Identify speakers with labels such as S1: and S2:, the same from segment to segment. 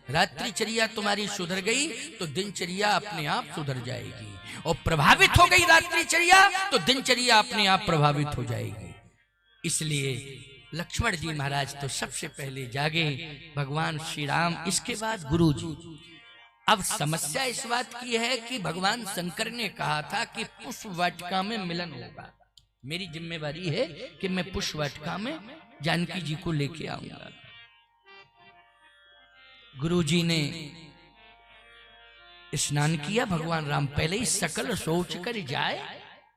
S1: रात्रिचर्या तुम्हारी सुधर गई तो दिनचर्या अपने आप सुधर जाएगी, और प्रभावित हो गई रात्रिचर्या तो दिनचर्या अपने आप प्रभावित हो जाएगी। इसलिए लक्ष्मण जी महाराज तो सबसे पहले जागे, भगवान श्री राम, इसके बाद गुरु जी। अब समस्या इस बात की है कि भगवान शंकर ने कहा था कि पुष्प वाटिका में मिलन होगा, मेरी जिम्मेवारी है कि मैं पुष्प वाटिका में जानकी जी को लेके आऊंगा। गुरु जी ने स्नान किया, भगवान राम पहले ही सकल सोच कर जाए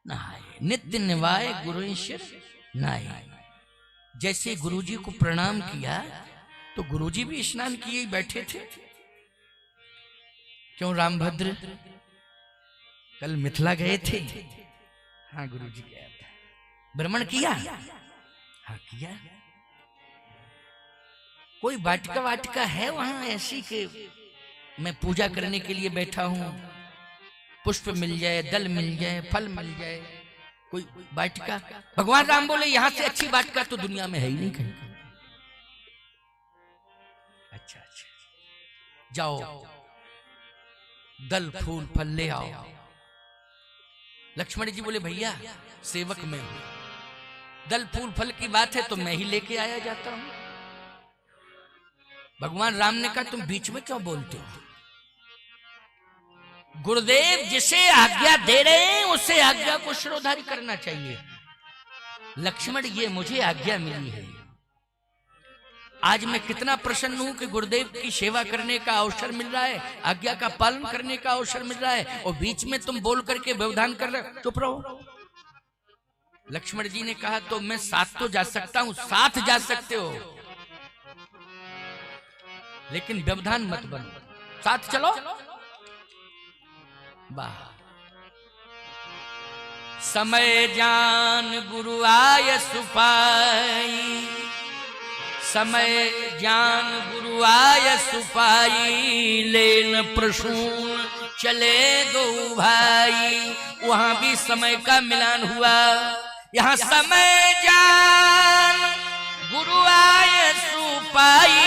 S1: नहाए, नित्य निवाय गुरुश्वर नहाए। जैसे गुरु जी को प्रणाम किया तो गुरु जी भी स्नान किए ही बैठे थे। क्यों रामभद्र कल मिथिला गए थे? हाँ गुरु जी गया था। भ्रमण किया? हाँ किया। कोई वाटिका वाटिका है वहां ऐसी कि मैं पूजा करने के लिए बैठा हूं, पुष्प मिल जाए, दल मिल जाए, फल मिल जाए, कोई वाटिका? भगवान राम बोले यहां से अच्छी वाटिका तो दुनिया में है ही नहीं कहीं। अच्छा अच्छा, जाओ दल फूल फल ले आओ। लक्ष्मण जी बोले भैया सेवक में हूं, दल फूल फल की बात है तो मैं ही लेके आया जाता हूं। भगवान राम ने कहा तुम बीच में क्यों बोलते हो? गुरुदेव जिसे आज्ञा दे रहे हैं उसे आज्ञा को शिरोधार्य करना चाहिए। लक्ष्मण ये मुझे आज्ञा मिली है, आज मैं कितना प्रसन्न हूं कि गुरुदेव की सेवा करने का अवसर मिल रहा है, आज्ञा का पालन करने का अवसर मिल रहा है, और बीच में तुम बोल करके व्यवधान कर रहे हो, चुप रहो। लक्ष्मण जी ने कहा तो मैं साथ तो जा सकता हूं, साथ जा सकते हो, लेकिन व्यवधान मत बनो, साथ चलो। वाह, समय जान गुरु आय सुपाई, समय जान गुरु आय सुपाई, लेन प्रसून चले दो भाई। वहां भी समय का मिलान हुआ, यहाँ समय जान गुरु आय सुपाई,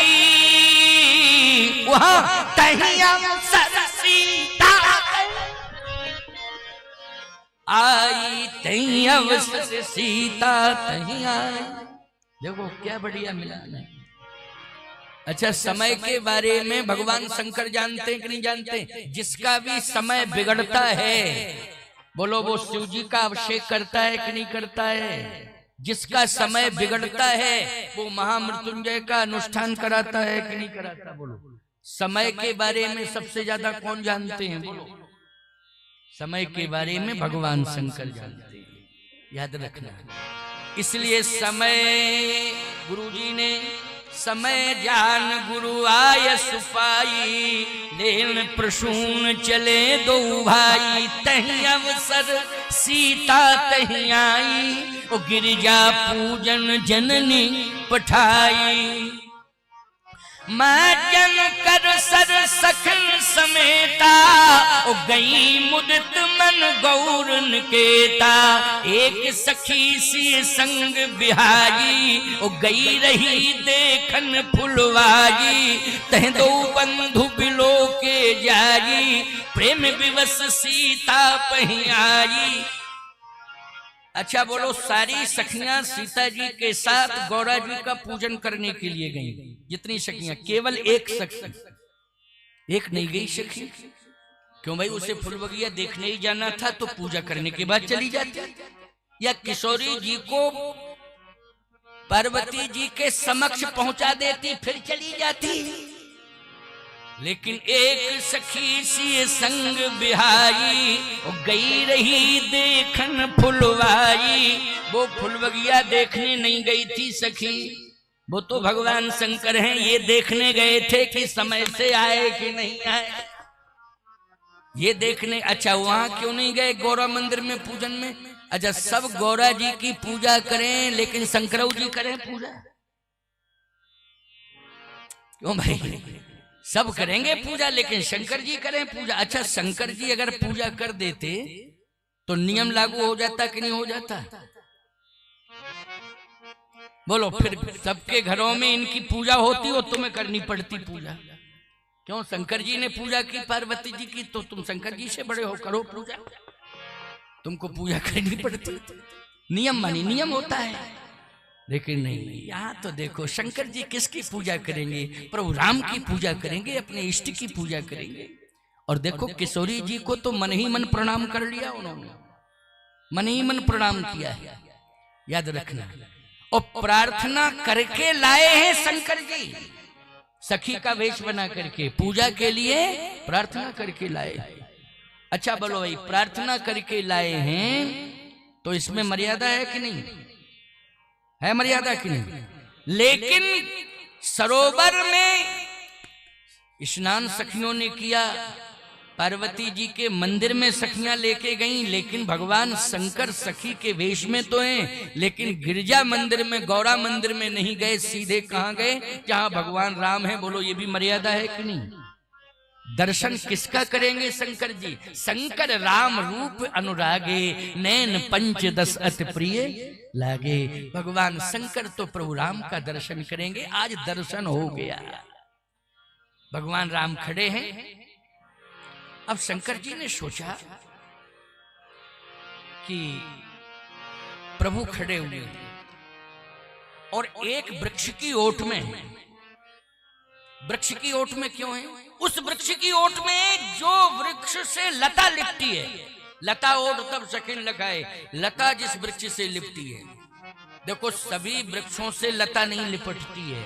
S1: वहां तहिया सीता आई, तहिया सीता तहिया। देखो क्या बढ़िया मिलान है। अच्छा, समय के बारे में भगवान शंकर जानते हैं कि नहीं जानते? जिसका भी समय बिगड़ता है, बोलो वो शिव जी का अभिषेक करता है कि नहीं करता है? जिसका समय बिगड़ता है वो महामृत्युंजय का अनुष्ठान कराता है कि नहीं कराता? बोलो समय के बारे में सबसे ज्यादा कौन जानते हैं? बोलो समय के बारे में भगवान शंकर जानते हैं, याद रखना। इसलिए समय, गुरुजी ने समय जान गुरु आय सुपाई, लेन प्रसून चले दो भाई, तहीं अवसर सीता तहीं आई, ओ गिरिजा पूजन जननी पठाई। मैं जन कर सर सखन समेता, ओ गई मुदित मन गौरन केता, एक सखी सी संग बिहारी, ओ गई रही देखन फुलवाई, तह दो बंधु बिलो के जाई, प्रेम विवश सीता पहीं आई। अच्छा बोलो, सारी सखियां सीता जी के साथ गौरा जी का पूजन करने के लिए गई। जितनी सखियां, केवल एक सखी, एक नहीं गई सखी। क्यों भाई? उसे फुलबगिया देखने ही जाना था तो पूजा करने के बाद चली जाती, या किशोरी जी को पार्वती जी के समक्ष पहुंचा देती फिर चली जाती। लेकिन एक सखी सी संग बिहाई, गई रही देखन फुलवाई। वो फुलबगिया देखने नहीं गई थी सखी, वो तो भगवान शंकर हैं, ये देखने गए थे कि समय से आए कि नहीं आए, ये देखने। अच्छा, वहां क्यों नहीं गए गौरा मंदिर में पूजन में? अच्छा, सब गौरा जी की पूजा करें लेकिन शंकरऊ जी करें पूजा? क्यों भाई? सब करेंगे पूजा लेकिन शंकर जी करें पूजा। अच्छा, शंकर जी अगर पूजा कर देते तो नियम लागू हो जाता कि नहीं हो जाता? बोलो, फिर सबके घरों में इनकी पूजा होती हो, तुम्हें करनी पड़ती पूजा। क्यों? शंकर जी ने पूजा की पार्वती जी की, तो तुम शंकर जी से बड़े हो, करो पूजा, तुमको पूजा करनी पड़ती। नियम मानी नियम होता है। लेकिन नहीं, यहाँ तो देखो शंकर जी किसकी पूजा करेंगे? प्रभु राम की पूजा करेंगे, अपने इष्ट की पूजा करेंगे। और देखो किशोरी जी को तो मन ही मन प्रणाम कर लिया उन्होंने, मन ही मन प्रणाम किया है, याद रखना। और प्रार्थना करके लाए हैं शंकर जी, सखी का वेश बना करके पूजा के लिए प्रार्थना करके लाए। अच्छा बोलो भाई, प्रार्थना करके लाए हैं तो इसमें मर्यादा है कि नहीं है? मर्यादा कि नहीं? लेकिन सरोवर में स्नान सखियों ने किया, पार्वती जी के मंदिर में सखियां लेके गईं, लेकिन भगवान शंकर सखी के वेश में तो हैं, लेकिन गिरजा मंदिर में, गौरा मंदिर में नहीं गए, सीधे कहां गए? जहां भगवान राम है। बोलो ये भी मर्यादा है कि नहीं? दर्शन किसका करेंगे शंकर जी? शंकर राम रूप अनुरागे, नैन पंच दस अति प्रिय लागे। भगवान शंकर तो प्रभु राम का दर्शन करेंगे। आज दर्शन हो गया, भगवान राम खड़े हैं। अब शंकर जी ने सोचा कि प्रभु खड़े हुए और एक वृक्ष की ओट में है। वृक्ष की ओट में क्यों है? उस वृक्ष की ओट में जो वृक्ष से लता लिपटी है, लता ओट तब शकीन लगाए, लता जिस वृक्ष से लिपटी है। देखो सभी वृक्षों से लता नहीं लिपटती है,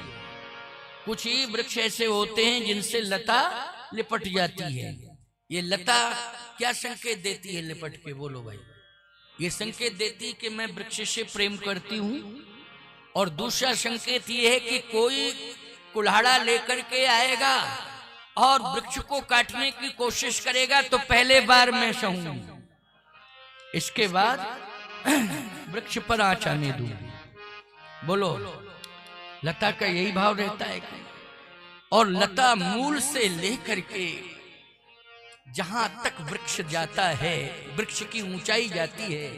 S1: कुछ ही वृक्ष ऐसे होते हैं जिनसे लता लिपट जाती है। ये लता क्या संकेत देती है लिपट के? बोलो भाई। ये संकेत देती है कि मैं वृक्ष से प्रेम करती हूं। और दूसरा संकेत ये है कि कोई कुल्हाड़ा लेकर के आएगा और वृक्ष को काटने की कोशिश करेगा तो पहले बार मैं सहूंगी, इसके बाद वृक्ष पर आँच आने दूंगी। बोलो लता का यही भाव रहता है कि? और लता मूल से लेकर के जहां तक वृक्ष जाता है, वृक्ष की ऊंचाई जाती है,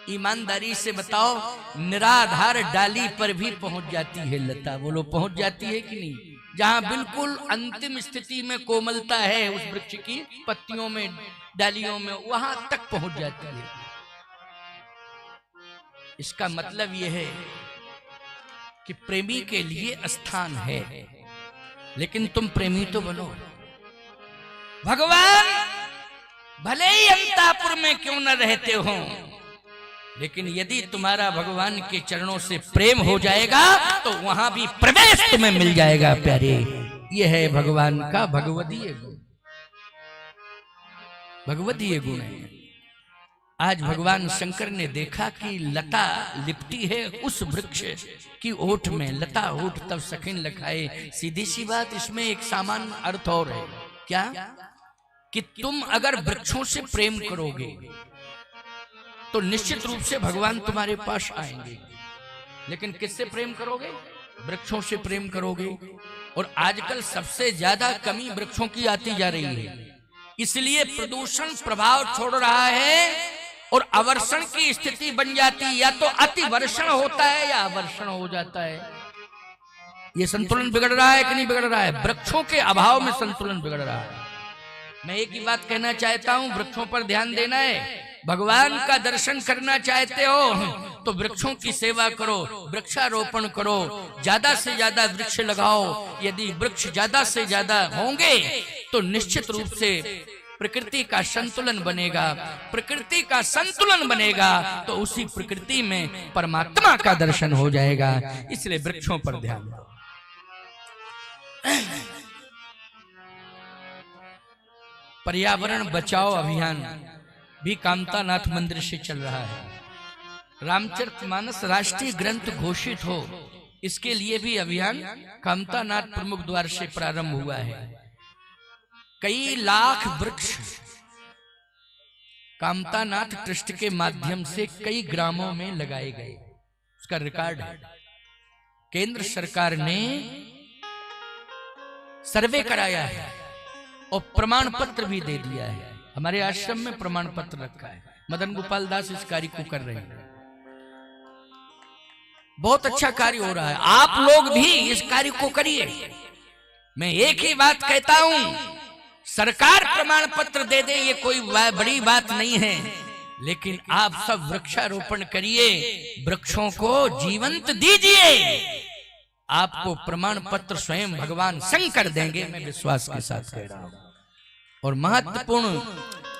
S1: ईमानदारी से बताओ, निराधार डाली पर भी पहुंच जाती है लता। बोलो पहुंच जाती है कि नहीं? जहां बिल्कुल अंतिम स्थिति में कोमलता है उस वृक्ष की पत्तियों में, डालियों में, वहां तक पहुंच जाती है। इसका मतलब यह है कि प्रेमी के लिए स्थान है, लेकिन तुम प्रेमी तो बनो। भगवान भले ही अंतापुर में क्यों न रहते हो, लेकिन यदि तुम्हारा भगवान के चरणों से प्रेम हो जाएगा तो वहां भी प्रवेश तुम्हें मिल जाएगा प्यारे। यह है भगवान का भगवदीय गुण, भगवदीय गुण है। आज भगवान शंकर ने देखा कि लता लिपटी है उस वृक्ष की ओट में, लता ओट तब सखिन लखाए। सीधी सी बात, इसमें एक सामान्य अर्थ और है। क्या? कि तुम अगर वृक्षों से प्रेम करोगे तो निश्चित रूप से भगवान तुम्हारे पास आएंगे। लेकिन किससे प्रेम करोगे? वृक्षों से प्रेम करोगे। और आजकल सबसे ज्यादा कमी वृक्षों की आती जा रही है, इसलिए प्रदूषण प्रभाव छोड़ रहा है और अवर्षण की स्थिति बन जाती है। या तो अति वर्षण होता है या अवर्षण हो जाता है। ये संतुलन बिगड़ रहा है कि नहीं बिगड़ रहा है? वृक्षों के अभाव में संतुलन बिगड़ रहा है। मैं एक ही बात कहना चाहता हूं, वृक्षों पर ध्यान देना है। भगवान का दर्शन करना चाहते हो तो वृक्षों की सेवा करो, वृक्षारोपण करो, ज्यादा से ज्यादा वृक्ष लगाओ। यदि वृक्ष ज्यादा से ज्यादा होंगे तो निश्चित रूप से प्रकृति का संतुलन बनेगा। प्रकृति का संतुलन बनेगा तो उसी प्रकृति में परमात्मा का दर्शन हो जाएगा। इसलिए वृक्षों पर ध्यान दो। पर्यावरण बचाओ अभियान भी कामतानाथ मंदिर से चल रहा है। रामचरितमानस राष्ट्रीय ग्रंथ घोषित हो, इसके लिए भी अभियान कामतानाथ प्रमुख द्वार से प्रारंभ हुआ है। कई लाख वृक्ष कामतानाथ ट्रस्ट के माध्यम से कई ग्रामों में लगाए गए, उसका रिकॉर्ड है। केंद्र सरकार ने सर्वे कराया है और प्रमाण पत्र भी दे दिया है। हमारे आश्रम में प्रमाण पत्र रखा है। मदन गोपाल दास इस कार्य को कर रहे हैं। बहुत अच्छा कार्य हो रहा है। आप लोग भी इस कार्य को करिए। मैं एक ही बात कहता हूं, सरकार प्रमाण पत्र दे दे ये कोई बड़ी बात नहीं है, लेकिन आप सब वृक्षारोपण करिए, वृक्षों को जीवंत दीजिए, आपको प्रमाण पत्र स्वयं भगवान शंकर देंगे, मैं विश्वास के साथ कह रहा हूं। और महत्वपूर्ण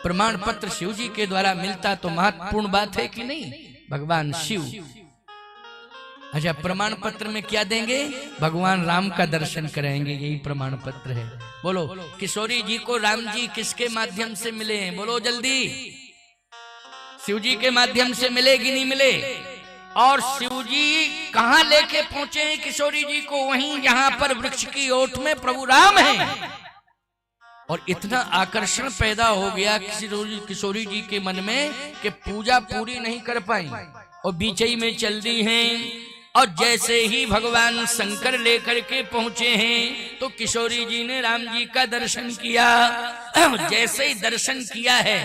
S1: प्रमाण पत्र शिव जी के द्वारा मिलता तो महत्वपूर्ण बात है कि नहीं, भगवान शिव। अच्छा, प्रमाण पत्र में क्या देंगे, भगवान राम का दर्शन कराएंगे, यही प्रमाण पत्र है। बोलो, किशोरी जी को राम जी किसके माध्यम से मिले हैं, बोलो जल्दी। शिव जी के माध्यम से मिले कि नहीं मिले? और शिव जी कहां लेके पहुंचे हैं किशोरी जी को, वहीं जहां पर वृक्ष की ओट में प्रभु राम हैं। और इतना आकर्षण पैदा हो गया किशोरी जी के मन में कि पूजा पूरी नहीं कर पाई और बीच में चल दी हैं। और जैसे ही भगवान शंकर लेकर के पहुंचे हैं तो किशोरी जी ने राम जी का दर्शन किया। जैसे ही दर्शन किया है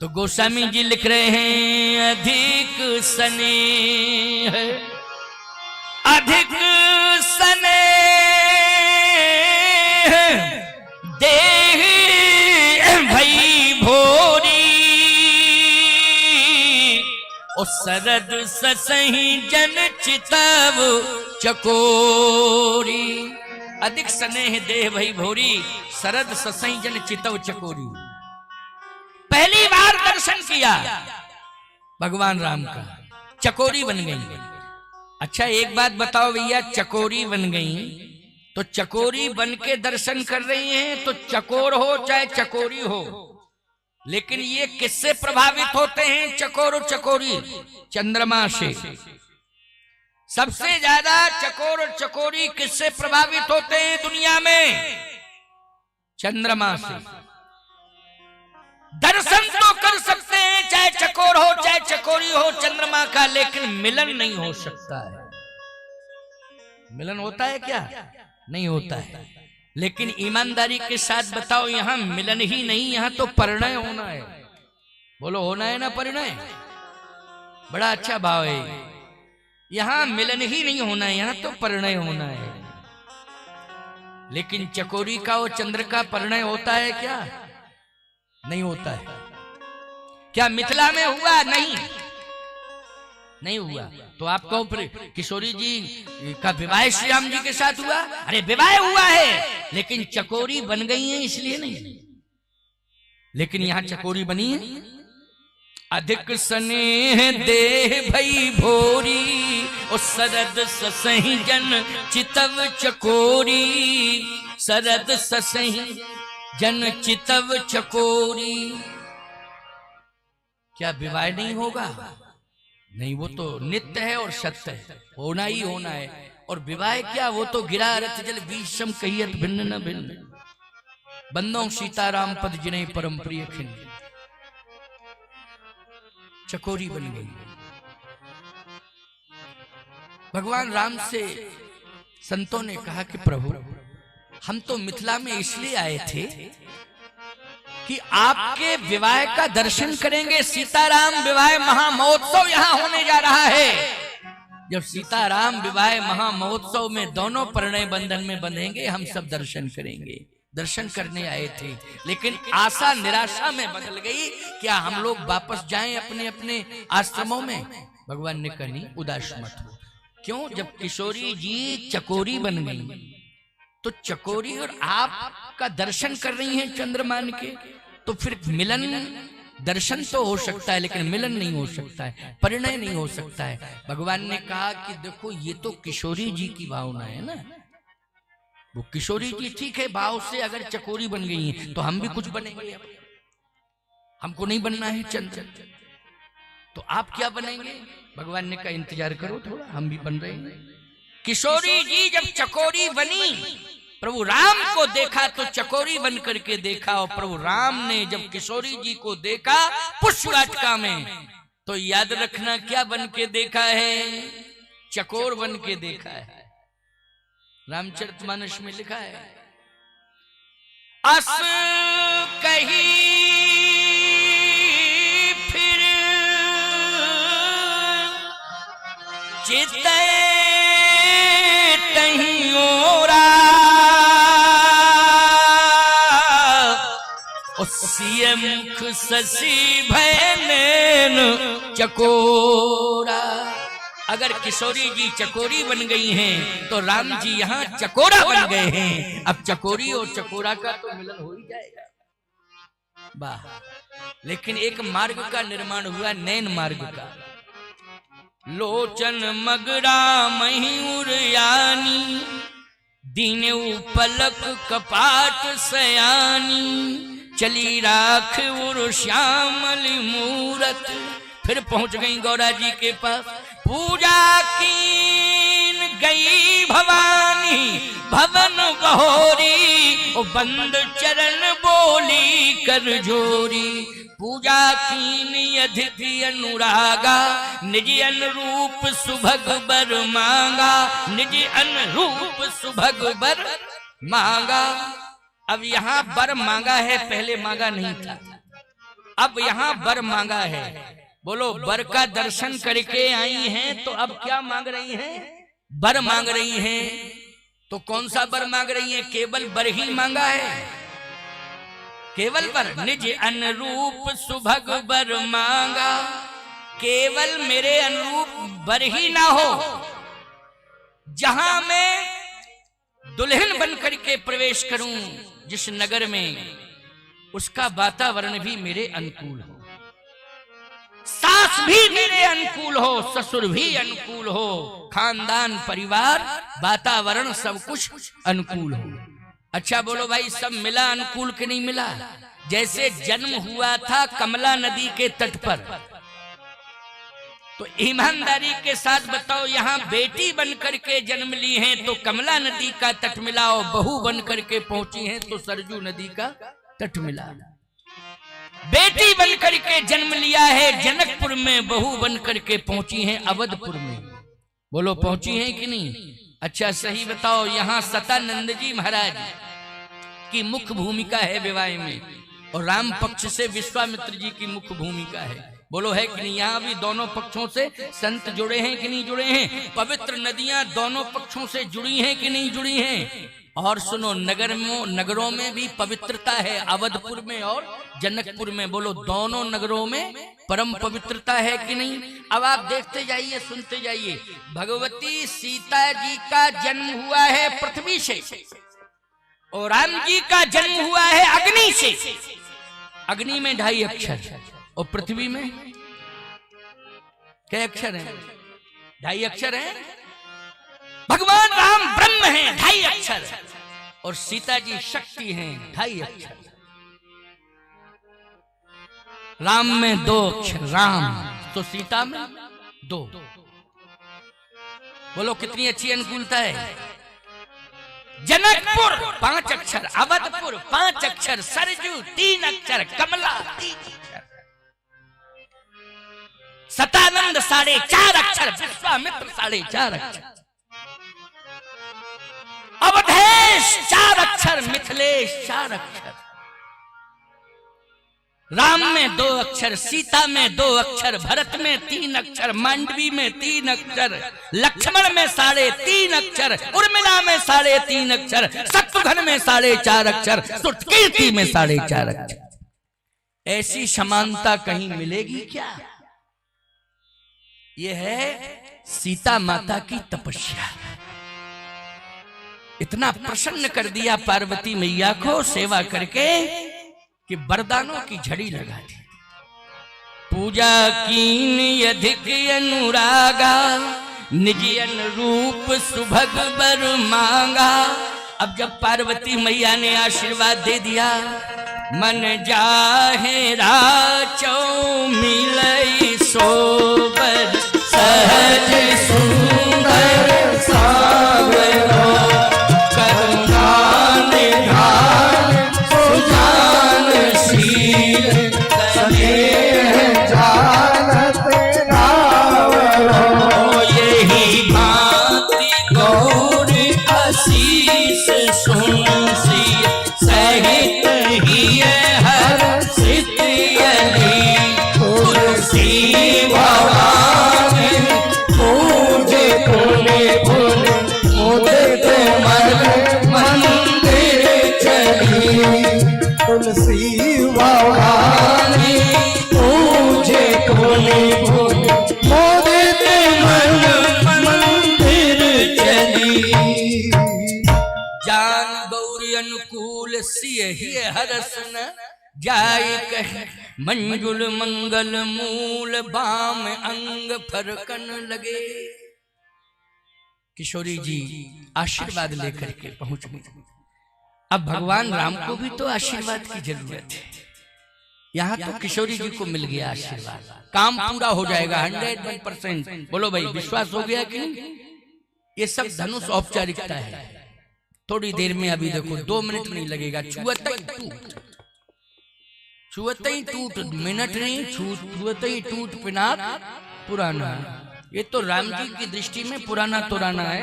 S1: तो गोस्वामी जी लिख रहे हैं, अधिक स्नेह देह भई भोरी, ओ सरद ससही जन चितव चकोरी। अधिक स्नेह देह भई भोरी, सरद ससही जन चितव चकोरी। पहली बार दर्शन किया भगवान राम का, चकोरी बन गई। अच्छा एक बात बताओ भैया, चकोरी बन गई तो चकोरी बन के दर्शन कर रही हैं, तो चकोर हो चाहे चकोरी हो, लेकिन ये किससे प्रभावित होते हैं चकोर और चकोरी? चंद्रमा से। सबसे ज्यादा चकोर और चकोरी किससे प्रभावित होते हैं दुनिया में? चंद्रमा से। दर्शन तो कर सकते हैं चाहे चकोर हो चाहे चकोरी हो चंद्रमा का, लेकिन मिलन नहीं हो सकता है। मिलन होता है क्या? नहीं होता है। लेकिन ईमानदारी के साथ बताओ, यहां मिलन ही नहीं, यहां तो परिणय होना है। बोलो, होना है ना परिणय? बड़ा अच्छा भाव है। यहां मिलन ही नहीं होना है, यहां तो परिणय होना है। लेकिन चकोरी का और चंद्र का परिणय होता है क्या? नहीं होता है। क्या मिथिला में हुआ? नहीं हुआ। तो आप कहो फिर किशोरी जी का विवाह श्री राम जी के साथ हुआ? अरे विवाह हुआ है, लेकिन चकोरी बन गई है इसलिए नहीं। लेकिन यहां चकोरी बनी है। अधिक स्नेह देह भई भोरी, ओ सरद ससही जन चितव चकोरी। सरद ससही जन चितव चकोरी। क्या विवाह नहीं होगा? नहीं, वो तो नित्य है और सत्य है, होना ही होना है। और विवाह क्या, वो तो गिरा रथ जल विषम कहियत भिन्न न भिन्न, बंदों सीताराम पद जिन्हें परम प्रिय खिन्न। चकोरी बन गई। भगवान राम से संतों ने कहा कि प्रभु, हम तो मिथिला में इसलिए आए थे कि आपके विवाह का दर्शन करेंगे। सीताराम विवाह महामहोत्सव यहां होने जा रहा है। जब सीताराम विवाह महामहोत्सव में दोनों परिणय बंधन में बंधेंगे, हम सब दर्शन करेंगे। दर्शन करने आए थे, लेकिन आशा निराशा में बदल गई। क्या हम लोग वापस जाएं अपने अपने आश्रमों में? भगवान ने कहा, नहीं, उदास मत हो। क्यों? जब किशोरी जी चकोरी बन गई तो चकोरी और आप का दर्शन कर रही हैं चंद्रमान के, तो फिर मिलन, दर्शन तो हो सकता है लेकिन मिलन नहीं हो सकता है, परिणय नहीं हो सकता है। भगवान ने कहा कि देखो, ये तो किशोरी जी की भावना है ना, वो किशोरी जी ठीक है, भाव से अगर चकोरी बन गई है तो हम भी कुछ बनेंगे। हमको नहीं बनना है चंद्र, तो आप क्या बनेंगे? भगवान ने कहा, इंतजार करो थोड़ा, हम भी बन रहे हैं। किशोरी जी जब चकोरी बनी, प्रभु राम को देखा तो चकोरी बन करके देखा। और प्रभु राम ने जब किशोरी जी को देखा पुष्पवाटिका में, तो याद रखना क्या बन के देखा है? चकोर बन के देखा है। रामचरितमानस में लिखा है, अस कही फिर चितय तहीं ओरा, सिय मुख शशि भय नैन चकोरा। अगर किशोरी जी चकोरी बन गई हैं तो राम जी यहाँ चकोरा बन गए हैं। अब चकोरी और चकोरा का तो मिलन हो ही जाएगा। वाह। लेकिन एक मार्ग का निर्माण हुआ, नैन मार्ग का। लोचन मगरा मयूर यानी, दीने पलक कपाट सयानी, चली राख उर श्यामल मूरत। फिर पहुंच गई गौरा जी के पास। पूजा कीन गई भवानी भवन बहोरी, ओ बंद चरण बोली कर जोरी। पूजा कीन अधिक अनुरागा, निज अनुरूप सुभग बर मांगा, निज अनुरूप सुभग बर मांगा। अब यहाँ बर मांगा है, पहले मांगा नहीं था, अब यहाँ बर मांगा है। बोलो, बर का दर्शन करके आई हैं तो अब क्या मांग रही हैं? बर मांग रही हैं। तो कौन सा बर मांग रही हैं? केवल बर ही मांगा है, केवल बर। निज अनुरूप सुभग बर मांगा, केवल मेरे अनुरूप बर ही ना हो, जहां मैं दुल्हन बन करके प्रवेश करूं जिस नगर में, उसका वातावरण भी मेरे अनुकूल हो, सास भी मेरे अनुकूल हो, ससुर भी अनुकूल हो, खानदान परिवार वातावरण सब कुछ अनुकूल हो। अच्छा बोलो भाई, सब मिला अनुकूल कि नहीं मिला? जैसे जन्म हुआ था कमला नदी के तट पर, तो ईमानदारी के साथ बताओ, यहाँ बेटी बन करके जन्म ली है तो कमला नदी का तट मिला, और बहू बन करके पहुंची है तो सरजू नदी का तट मिला। बेटी बन करके जन्म लिया है जनकपुर में, बहू बन करके पहुंची है अवधपुर में। बोलो, पहुंची है कि नहीं? अच्छा सही बताओ, यहाँ सतानंद जी महाराज की मुख्य भूमिका है विवाह में, और राम पक्ष से विश्वामित्र जी की मुख्य भूमिका है। बोलो, है कि नहीं? यहाँ भी दोनों पक्षों से संत जुड़े हैं कि नहीं जुड़े हैं? पवित्र नदियां दोनों पक्षों से जुड़ी हैं कि नहीं जुड़ी हैं? और सुनो, नगरों में भी पवित्रता है, अवधपुर में और जनकपुर में। बोलो, दोनों नगरों में परम पवित्रता है कि नहीं? अब आप देखते जाइए, सुनते जाइए। भगवती सीता जी का जन्म हुआ है पृथ्वी से, और राम जी का जन्म हुआ है अग्नि से। अग्नि में 2.5 अक्षर, और पृथ्वी में क्या अक्षर है? 2.5 अक्षर है। भगवान राम ब्रह्म हैं, 2.5 अक्षर, और सीता जी शक्ति हैं, 2.5 अक्षर। राम में 2 अक्षर राम, तो सीता में 2। बोलो, कितनी अच्छी अनुकूलता है। जनकपुर 5 अक्षर, अवधपुर 5 अक्षर, सरजू 3 अक्षर, कमला 3 अक्षर, सतानंद 4.5 अक्षर, विश्वामित्र 4.5 अक्षर, अवधेश 4 अक्षर, मिथिलेश 4 अक्षर। राम में 2 अक्षर, सीता में 2 अक्षर, भरत में 3 अक्षर, मांडवी में 3 अक्षर, लक्ष्मण में 3.5 अक्षर, उर्मिला में 3.5 अक्षर, शत्रुघ्न में 4.5 अक्षर, सुतकीर्ति में 4.5 अक्षर। ऐसी समानता कहीं मिलेगी क्या? यह है सीता माता की तपस्या। इतना प्रसन्न कर दिया पार्वती मैया को सेवा करके कि वरदानों की झड़ी लगा दी। पूजा कीन अधिक अनुरागा, निज अनुरूप सुभग बर मांगा। अब जब पार्वती मैया ने आशीर्वाद दे दिया, मन जाहे राचो मिलई सोबर, सहज सुंदर सावरो, करुणा निधान सुजानशील, स्नेह जानत रावरो। यही भांति गौरी आशीष सुनसी, सहित ही हर सितयली, तुलसी भवानी पूजे फूले फूल, मुदित मन मंदिर चली, तुलसी अनुकूल सियहि हरस न जाय कह मंजुल मंगल मूल बाम अंग फरकन लगे। किशोरी जी आशीर्वाद लेकर के पहुंच गई। अब भगवान राम को भी तो आशीर्वाद की जरूरत है। यहाँ तो किशोरी जी को मिल गया आशीर्वाद, काम पूरा हो जाएगा 101%। बोलो भाई, विश्वास हो गया कि नहीं? ये सब धनुष औपचारिकता है। थोड़ी देर में अभी देखो 2 मिनट नहीं लगेगा, छुअते ही टूट मिनट नहीं, छुअते ही टूट पिनाक पुराना। ये तो राम जी की दृष्टि में पुराना तुराना है?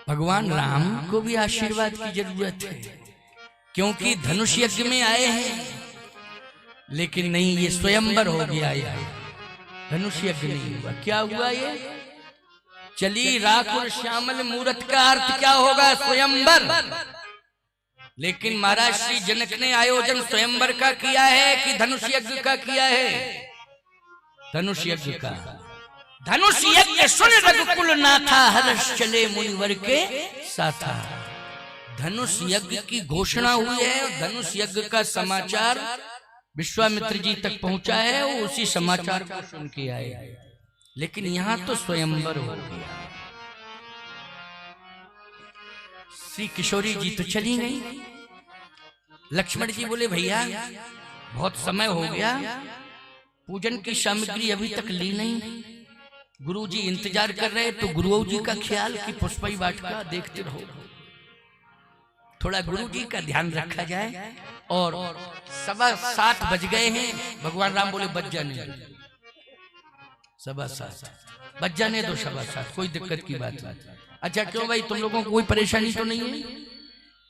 S1: भगवान राम को भी आशीर्वाद की जरूरत है, क्योंकि धनुष यज्ञ में आए हैं। लेकिन नहीं, ये स्वयंवर हो गया। ये धनुष यज्ञ नहीं हुआ। क्या हुआ? ये चली राकुल श्यामल मूरत का अर्थ क्या होगा? स्वयंवर। लेकिन महाराज श्री जनक ने आयोजन स्वयंवर का किया है कि धनुष यज्ञ का किया है? धनुष यज्ञ का। धनुष यज्ञ सुन रघुकुल नाथा, हर्ष चले मुनिवर के साथा। धनुष यज्ञ की घोषणा हुई है और धनुष यज्ञ का समाचार विश्वामित्र जी तक पहुंचा है। वो उसी समाचार को सुन के आए। लेकिन यहां तो स्वयंवर हो गया। श्री किशोरी जी तो चली गई। लक्ष्मण जी बोले, भैया बहुत समय हो गया, पूजन की सामग्री अभी तक ली नहीं। गुरु जी इंतजार कर रहे, तो गुरु जी का ख्याल कि पुष्पई वाटिका देखते रहो, थोड़ा गुरु जी का ध्यान रखा जाए। और 7:15 बज गए हैं। भगवान राम बोले, बज जाने दो, 7:15 बज जाने दो, 7:15, कोई दिक्कत की बात नहीं। अच्छा क्यों भाई, तुम लोगों को कोई परेशानी तो नहीं है?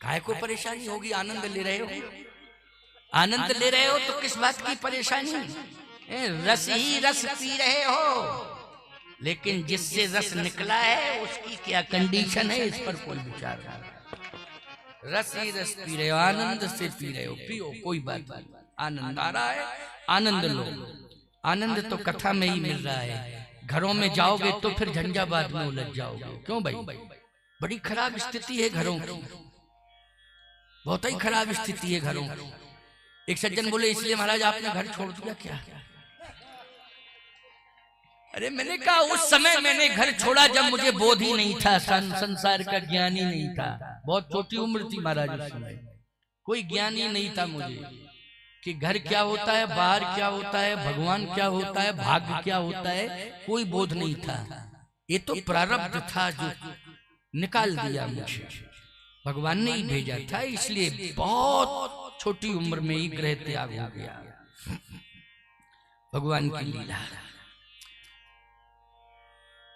S1: काहे को परेशानी होगी? आनंद ले रहे हो, आनंद ले रहे हो तो किस बात की परेशानी? रस ही रस पी रहे हो, लेकिन जिससे रस निकला है उसकी क्या कंडीशन है, इस पर कोई विचार नहीं। रस ही रस पी रहे हो, आनंद से पी रहे हो, पियो, कोई बात नहीं। आनंद आ रहा है, आनंद लो। आनंद तो कथा में ही मिल रहा है। घरों में जाओगे तो फिर झंझावात में उलझ जाओगे। क्यों भाई? बड़ी खराब स्थिति है घरों की, बहुत ही खराब स्थिति है घरों की। एक सज्जन बोले, इसलिए महाराज आपने घर छोड़ दिया क्या? अरे मैंने कहा, उस समय मैंने घर छोड़ा जब मुझे बोध ही नहीं था, संसार का ज्ञान ही नहीं था। बहुत छोटी उम्र थी महाराज उस समय, कोई ज्ञान ही नहीं था मुझे कि घर क्या होता है, बाहर क्या होता है, भगवान क्या होता है, भाग्य क्या होता है, कोई बोध नहीं था। ये तो प्रारब्ध था जो निकाल दिया मुझे, भगवान ने ही भेजा था। इसलिए बहुत छोटी उम्र में ही ग्रह त्याग हो गया। भगवान की लीला।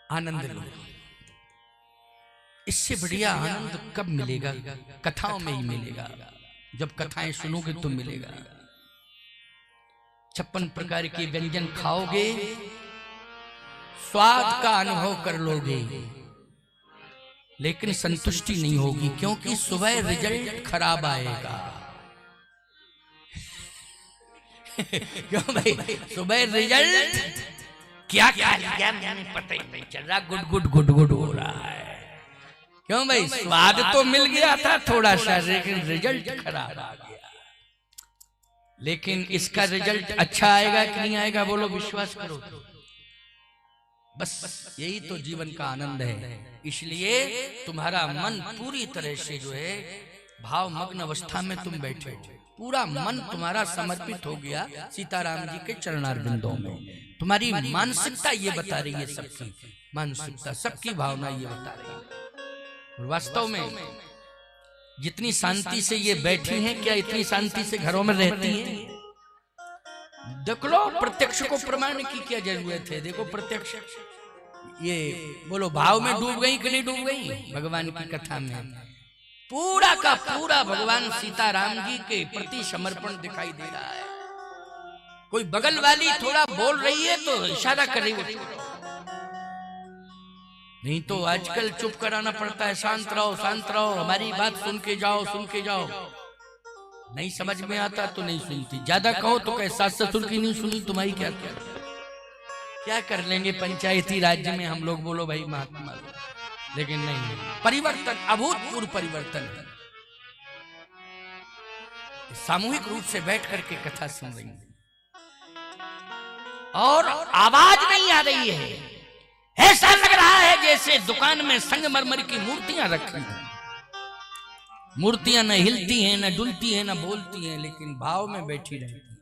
S1: आनंद लो। इससे बढ़िया आनंद कब मिलेगा? कथाओं में ही मिलेगा। जब कथाएं सुनोगे तो मिलेगा। 56 प्रकार के व्यंजन खाओगे, स्वाद का अनुभव कर लोगे, लेकिन संतुष्टि नहीं होगी, क्योंकि सुबह रिजल्ट खराब आएगा। क्यों भाई? सुबह रिजल्ट क्या क्या लिया मैंने पता ही नहीं चल रहा, गुड गुड गुड गुड हो रहा है। क्यों भाई? स्वाद तो मिल गया था थोड़ा सा, लेकिन रिजल्ट खराब आ गया। लेकिन इसका रिजल्ट अच्छा आएगा कि नहीं आएगा? बोलो, विश्वास करो। बस यही तो जीवन का आनंद है। इसलिए तुम्हारा मन पूरी तरह से जो है भाव मग्न अवस्था में तुम बैठे हो, पूरा मन तुम्हारा समर्पित हो गया सीताराम जी के चरणारविंदों में। तुम्हारी मानसिकता ये बता रही है, सबकी मानसिकता, सबकी भावना ये बता रही है। वास्तव में जितनी शांति से ये बैठी हैं, क्या इतनी शांति से घरों में रहती हैं? देख लो, प्रत्यक्ष को प्रमाण की क्या जरूरत है? देखो प्रत्यक्ष, ये बोलो भाव में डूब गई कि नहीं डूब गई? भगवान की कथा में पूरा का पूरा भगवान सीताराम जी के प्रति समर्पण दिखाई दे रहा है। कोई बगल वाली थोड़ा बोल रही है तो इशारा कर रही है, नहीं तो आजकल चुप कराना पड़ता है, शांत रहो शांत रहो, हमारी बात सुन के जाओ सुन के जाओ। नहीं समझ में आता तो नहीं सुनती, ज्यादा कहो तो कहे सास ससुर की नहीं सुनी, तुम्हारी क्या कर लेंगे पंचायती राज्य में हम लोग। बोलो भाई महात्मा, लेकिन नहीं, परिवर्तन, अभूतपूर्व परिवर्तन है। सामूहिक रूप से बैठ करके कथा सुन रही है और आवाज नहीं आ रही है। ऐसा लग रहा है जैसे दुकान में संगमरमर की मूर्तियां रखी हैं। मूर्तियां न हिलती हैं, न डुलती हैं, न बोलती हैं, लेकिन भाव में बैठी रहती हैं।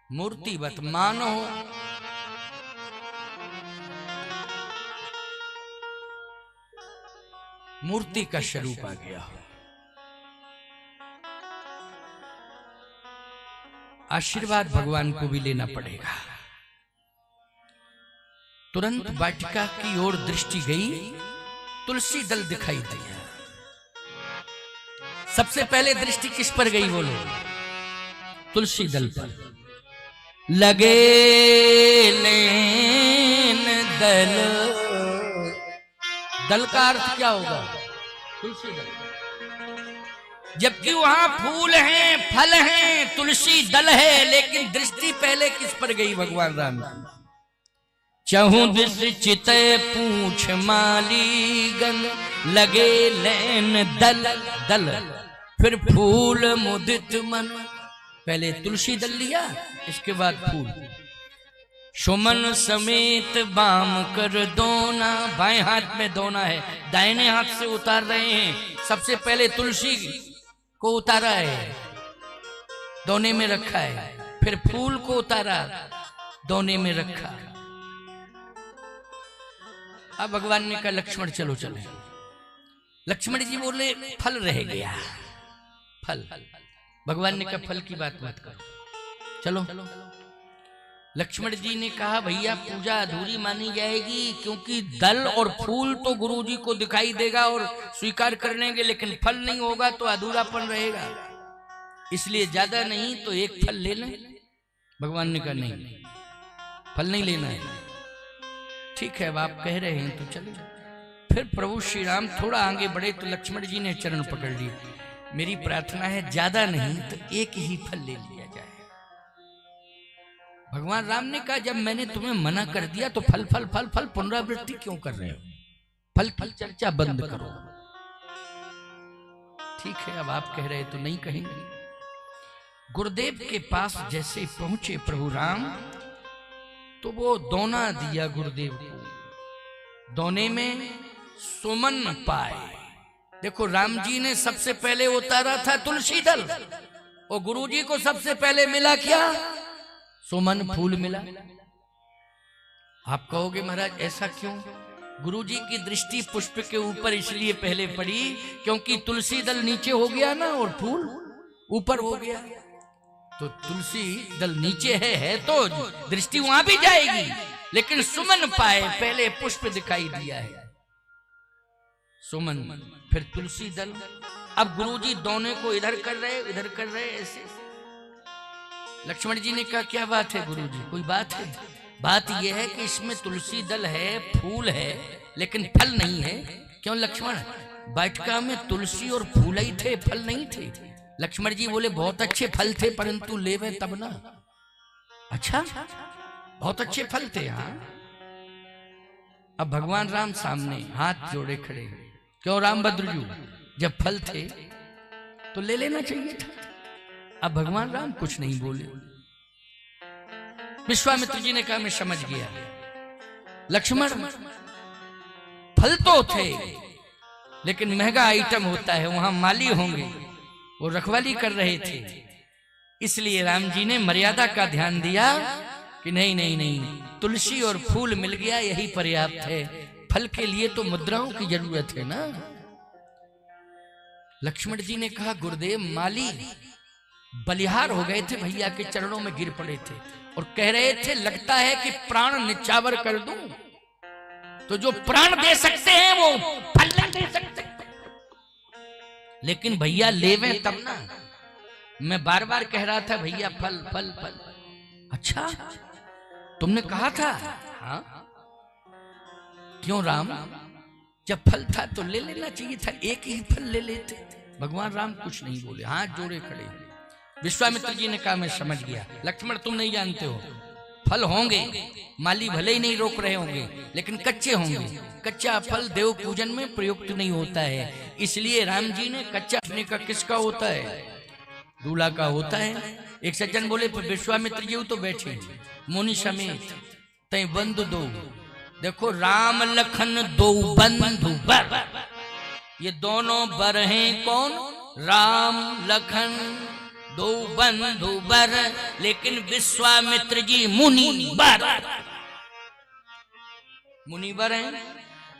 S1: मूर्तिवत मानो मूर्ति का स्वरूप आ गया हो। आशीर्वाद भगवान को भी लेना पड़ेगा। तुरंत वाटिका की ओर दृष्टि गई, तुलसी दल दिखाई दिया। सबसे पहले दृष्टि किस पर गई बोलो? तुलसी दल पर। लगे लेन दल, दल का अर्थ क्या होगा? तुलसी दल। जबकि वहां फूल हैं, फल हैं, तुलसी दल है, लेकिन दृष्टि पहले किस पर गई भगवान राम की? चहु दिस चितय पूछ माली गन, लगे लेन दल दल, फिर फूल मुदित मन। पहले तुलसी दल लिया, इसके बाद फूल। सुमन समेत बाम कर दोना, बाएं हाथ में दोना है, दाहिने हाथ से उतार रहे हैं। सबसे पहले तुलसी को उतारा है, दोने में रखा है, फिर फूल को उतारा, दोने में रखा। अब भगवान ने कहा लक्ष्मण चलो चलो। लक्ष्मण जी बोले फल रह गया, फल। भगवान ने कहा फल की बात मत करो, चलो। लक्ष्मण जी ने कहा भैया पूजा अधूरी मानी जाएगी, क्योंकि दल और फूल तो गुरु जी को दिखाई देगा और स्वीकार कर लेंगे, लेकिन फल नहीं होगा तो अधूरापन रहेगा, इसलिए ज्यादा नहीं तो एक फल ले लें। भगवान ने कहा नहीं, फल नहीं लेना है। ठीक है, अब आप कह रहे हैं तो चलो। फिर प्रभु श्री राम थोड़ा आगे बढ़े तो लक्ष्मण जी ने चरण पकड़ लिए। मेरी प्रार्थना है ज्यादा नहीं तो एक ही फल ले लिया जाए। भगवान राम ने कहा जब मैंने तुम्हें मना कर दिया तो फल फल फल फल पुनरावृत्ति क्यों कर रहे हो? फल की चर्चा बंद करो। ठीक है, अब आप कह रहे तो नहीं कहेंगे। गुरुदेव के पास जैसे पहुंचे प्रभु राम तो वो दोना दिया गुरुदेव को। दोने में सुमन पाए। देखो राम जी ने सबसे पहले उतारा था तुलसी दल और गुरु जी को सबसे पहले मिला क्या? सुमन फूल मिला। आप कहोगे महाराज ऐसा क्यों? गुरु जी की दृष्टि पुष्प के ऊपर इसलिए पहले पड़ी क्योंकि तुलसी दल नीचे हो गया ना और फूल ऊपर हो गया। तो तुलसी दल नीचे है तो दृष्टि वहां भी जाएगी, लेकिन सुमन पाए पहले पुष्प दिखाई दिया है। सुमन फिर तुलसी दल। अब गुरुजी दोनों को इधर कर रहे ऐसे। लक्ष्मण जी ने कहा क्या बात है गुरुजी, कोई बात है? बात यह है कि इसमें तुलसी दल है, फूल है, लेकिन फल नहीं है। क्यों लक्ष्मण? वाटिका में तुलसी और फूल ही थे, फल नहीं थे। लक्ष्मण जी बोले बहुत अच्छे फल थे परंतु लेवे तब ना। अच्छा, बहुत अच्छे फल थे। हाँ। अब भगवान राम सामने हाथ जोड़े खड़े। क्यों रामभद्रजू, जब फल थे तो ले लेना चाहिए था। अब भगवान राम कुछ नहीं बोले। विश्वामित्र जी ने कहा मैं समझ गया। लक्ष्मण फल तो थे लेकिन महंगा आइटम होता है, वहां माली होंगे, वो रखवाली कर रहे थे, इसलिए राम जी ने मर्यादा का ध्यान दिया कि नहीं नहीं नहीं, तुलसी और फूल मिल गया यही पर्याप्त है। फल के लिए तो मुद्राओं की जरूरत है ना। लक्ष्मण जी ने कहा गुरुदेव माली बलिहार हो गए थे, भैया के चरणों में गिर पड़े थे और कह रहे थे लगता है कि प्राण निछावर कर दूं। तो जो प्राण दे सकते हैं वो फल नहीं दे सकते, लेकिन भैया लेवे तब ना। मैं बार बार कह रहा था भैया फल फल फल। अच्छा तुमने कहा था? हाँ। क्यों राम, जब फल था तो ले लेना चाहिए था, एक ही फल ले लेते। भगवान राम कुछ नहीं बोले, हाथ जोड़े खड़े। विश्वामित्र जी ने कहा मैं समझ गया। लक्ष्मण तुम नहीं जानते हो, फल होंगे, माली भले ही नहीं रोक रहे होंगे, लेकिन कच्चे होंगे। कच्चा फल देव पूजन में प्रयुक्त नहीं होता है, इसलिए राम जी ने कच्चा रखने का किसका होता है? दूल्हा का होता है। एक सज्जन बोले विश्वामित्र जी तो बैठे मुनि समेत, तय बंधु दो। देखो राम लखन दो बंधु बर, ये दोनों बर हैं कौन? राम लखन दो बंधु बर, लेकिन विश्वामित्र जी मुनि बर, मुनि बर हैं।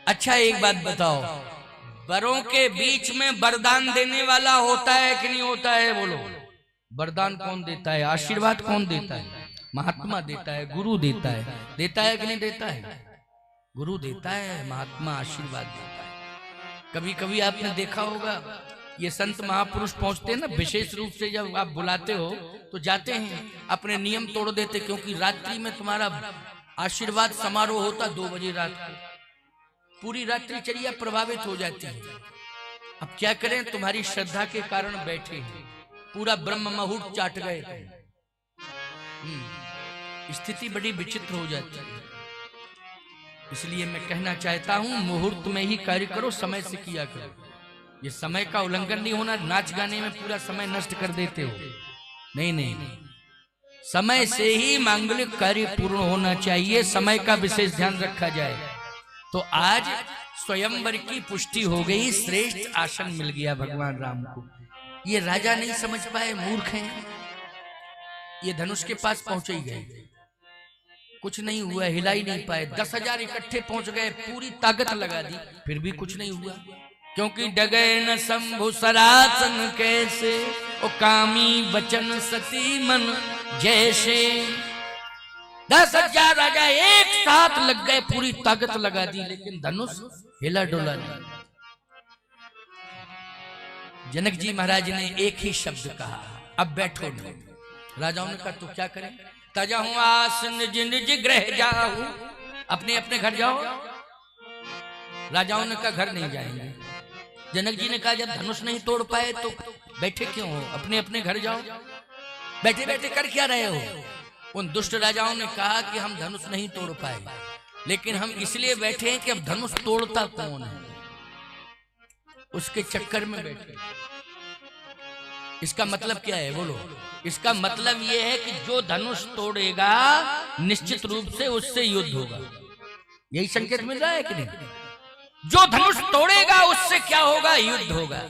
S1: अच्छा एक बात बताओ, बरों के बीच में वरदान देने वाला होता है कि नहीं होता है? बोलो, वरदान कौन देता है? आशीर्वाद कौन देता है? महात्मा देता है, गुरु देता है। देता है कि नहीं देता है? गुरु देता है, महात्मा आशीर्वाद देता है। कभी कभी आपने देखा होगा, ये संत महापुरुष पहुंचते हैं ना, विशेष रूप से जब आप बुलाते हो तो जाते हैं, अपने नियम तोड़ देते, क्योंकि रात्रि में तुम्हारा आशीर्वाद समारोह होता 2 बजे रात को, पूरी रात्रिचर्या प्रभावित हो जाती है। अब क्या करें, तुम्हारी श्रद्धा के कारण बैठे हैं, पूरा ब्रह्म मुहूर्त चाट गए, स्थिति बड़ी विचित्र हो जाती है। इसलिए मैं कहना चाहता हूं, मुहूर्त में ही कार्य करो, समय से किया करो। ये समय का उल्लंघन नहीं होना, नाच गाने में पूरा समय नष्ट कर देते हो। नहीं नहीं, समय से ही मांगलिक कार्य पूर्ण होना चाहिए, समय का विशेष ध्यान रखा जाए। तो आज स्वयंवर की पुष्टि हो गई, श्रेष्ठ आसन मिल गया भगवान राम को। ये राजा नहीं समझ पाए, मूर्ख हैं, ये धनुष के पास पहुंचे ही गए, कुछ नहीं हुआ, हिला ही नहीं पाए। 10,000 इकट्ठे पहुंच गए, पूरी ताकत लगा दी, फिर भी कुछ नहीं हुआ, क्योंकि डगे न शंभु सरासन कैसे, ओ कामी वचन सती मन जैसे। 10,000 राजा एक साथ लग गए, पूरी ताकत लगा दी, लेकिन धनुष हिला डोला नहीं। जनक जी महाराज ने एक ही शब्द कहा, अब बैठो नहीं। राजाओं ने कहा तो क्या करें? तजहु आस निज निज गृह जाऊं, अपने अपने घर जाओ। राजाओं ने कहा घर नहीं जाएंगे। जनक जी ने कहा जब धनुष नहीं तोड़ पाए तो बैठे क्यों हो, अपने अपने घर जाओ। बैठे बैठे कर क्या रहे हो? उन दुष्ट राजाओं ने कहा कि हम धनुष नहीं तोड़ पाए, लेकिन हम इसलिए बैठे हैं कि अब धनुष तोड़ता कौन है, उसके चक्कर में बैठे। इसका मतलब क्या है बोलो? इसका मतलब यह है कि जो धनुष तोड़ेगा निश्चित रूप से उससे युद्ध होगा। यही संकेत मिल रहा है कि नहीं? जो धनुष तोड़ेगा उससे क्या होगा? युद्ध होगा।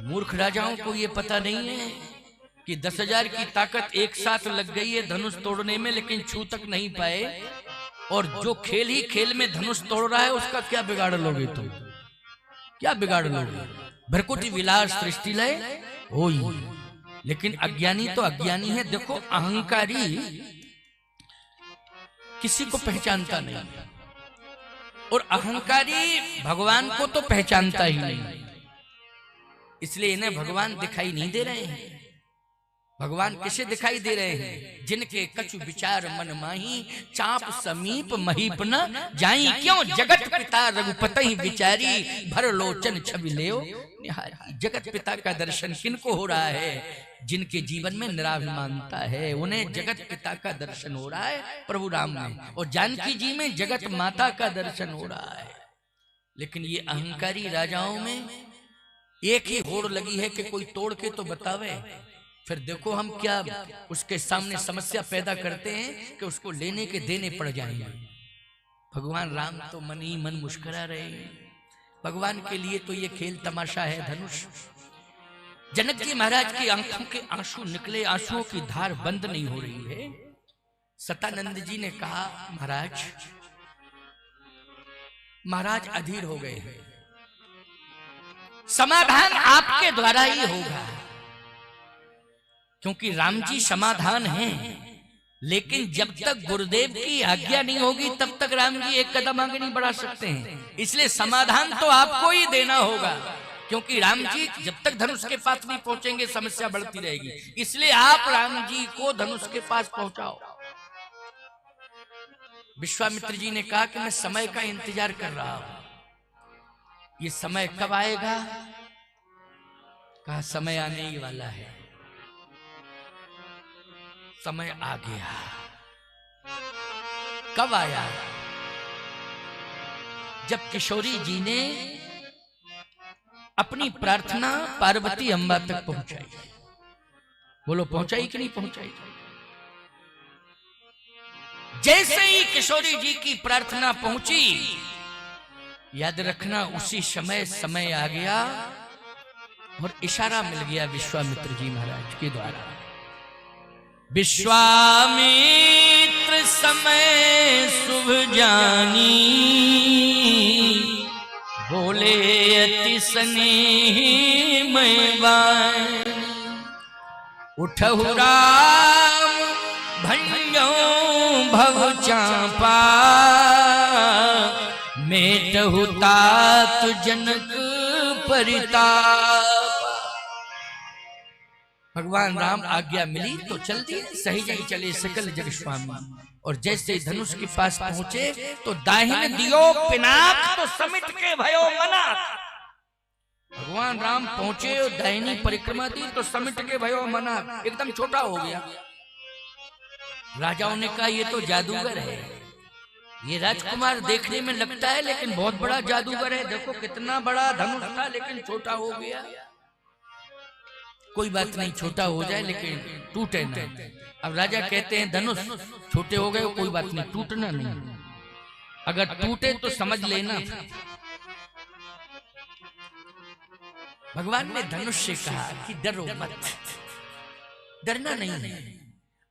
S1: मूर्ख राजाओं को यह पता नहीं है कि 10,000 की ताकत एक साथ लग गई है धनुष तोड़ने में, लेकिन छू तक नहीं पाए। और जो खेल ही खेल में धनुष तोड़ रहा है उसका क्या बिगाड़ लोगे तुम? क्या बिगाड़ लोगे? भरकुटी विलास सृष्टि लय होई, लेकिन अज्ञानी तो अज्ञानी है। देखो अहंकारी किसी को पहचानता नहीं, और अहंकारी भगवान को तो पहचानता ही नहीं, इसलिए इन्हें भगवान दिखाई नहीं दे रहे हैं। भगवान किसे दिखाई दे रहे हैं? जिनके कछु विचार मन माही, चाप समीप महीप न जाई। क्यों? जगत पिता रघुपति विचारी, भर लोचन छवि लेओ निहारी। जगत पिता का दर्शन किनको हो रहा है? जिनके जीवन में निराभिमानता है, उन्हें जगत पिता का दर्शन हो रहा है प्रभु राम में, और जानकी जी में जगत माता का दर्शन हो रहा है। लेकिन ये अहंकारी राजाओं में एक ही होड़ लगी है कि कोई तोड़ के तो बतावे। फिर देखो हम क्या उसके सामने समस्या पैदा करते हैं कि उसको लेने के देने पड़ जाएंगे। भगवान राम तो मन ही मन मुस्कुरा रहे हैं। भगवान के लिए तो ये खेल तमाशा है धनुष। जनक जी महाराज की आंखों के आंसू निकले, आंसुओं की धार बंद नहीं हो रही है। सतानंद जी ने कहा महाराज अधीर हो गए हैं, समाधान आपके द्वारा ही होगा, क्योंकि राम जी समाधान हैं। लेकिन जब तक गुरुदेव की आज्ञा नहीं होगी तब तक राम जी एक कदम आगे नहीं बढ़ा सकते हैं। इसलिए समाधान तो आपको ही देना होगा, क्योंकि राम जी जब तक धनुष के पास नहीं पहुंचेंगे समस्या बढ़ती रहेगी। इसलिए आप राम जी को धनुष के पास पहुंचाओ। विश्वामित्र जी ने कहा कि मैं समय का इंतजार कर रहा हूं, ये समय कब आएगा? कहा समय आने ही वाला है। समय आ गया। कब आया? जब किशोरी जी ने अपनी प्रार्थना पार्वती अम्बा तक पहुंचाई। बोलो पहुंचाई कि नहीं पहुंचाई? जैसे ही किशोरी जी की प्रार्थना पहुंची, याद रखना उसी समय आ गया और इशारा मिल गया विश्वामित्र जी महाराज के द्वारा। विश्वामित्र समय शुभ जानी, बोले अति स्नेह मैं बानी। उठहु राम भंजो भव चापा, मेटहु तात जनक परिताप। भगवान राम आज्ञा मिली तो चल दिए, सही जही चले सकल जग स्वामी। और जैसे धनुष के पास पहुंचे तो दाहिने दियो पिनाक, तो समिट के भयो मनाक। भगवान राम पहुंचे और दाहिनी परिक्रमा दी तो समिट के भयो मनाक, एकदम छोटा हो गया। राजाओं ने कहा ये तो जादूगर है, ये राजकुमार देखने में लगता है लेकिन बहुत बड़ा जादूगर है। देखो कितना बड़ा धनुष था लेकिन छोटा हो गया। कोई बात नहीं, छोटा हो जाए लेकिन टूटे ना। अब राजा कहते हैं धनुष छोटे हो गए, कोई बात नहीं, टूटना नहीं। अगर टूटे तो समझ लेना। भगवान ने धनुष से कहा कि डरो मत, डरना नहीं है।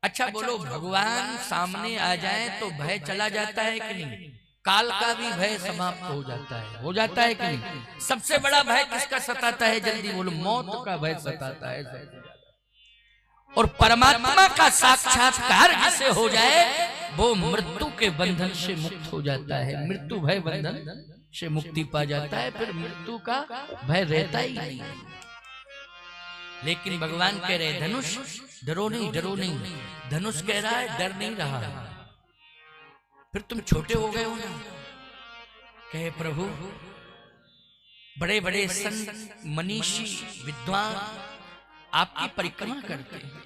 S1: अच्छा बोलो, भगवान सामने आ जाए तो भय चला जाता है कि नहीं? काल का भी भय समाप्त हो जाता है कि नहीं? सबसे बड़ा भय किसका सताता है? जल्दी बोलो। मौत का भय सताता है सबसे ज्यादा। और परमात्मा का साक्षात्कार जिसे हो जाए वो मृत्यु के बंधन से मुक्त हो जाता है, मृत्यु भय बंधन से मुक्ति पा जाता है, फिर मृत्यु का भय रहता ही नहीं। लेकिन भगवान कह रहे धनुष डरो नहीं, डरो नहीं। धनुष कह रहा है डर नहीं रहा, फिर तुम छोटे हो गए हो ना। कहे प्रभु बड़े बड़े संत मनीषी विद्वान आपकी परिक्रमा करते हैं,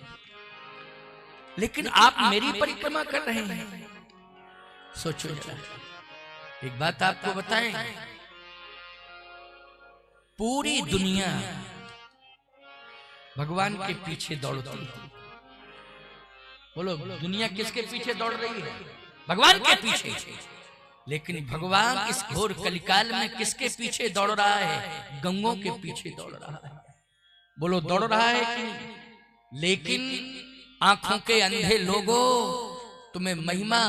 S1: लेकिन आप मेरी परिक्रमा कर रहे हैं। सोचो जरा, एक बात आपको बताएं, पूरी दुनिया भगवान के पीछे दौड़ती है। बोलो दुनिया किसके पीछे दौड़ रही है? भगवान के पीछे। लेकिन भगवान इस घोर कलिकाल में किसके पीछे दौड़ रहा है? गंगों के पीछे दौड़ रहा है। बोलो दौड़ रहा है कि? लेकिन आंखों के अंधे लोगों, तुम्हें महिमा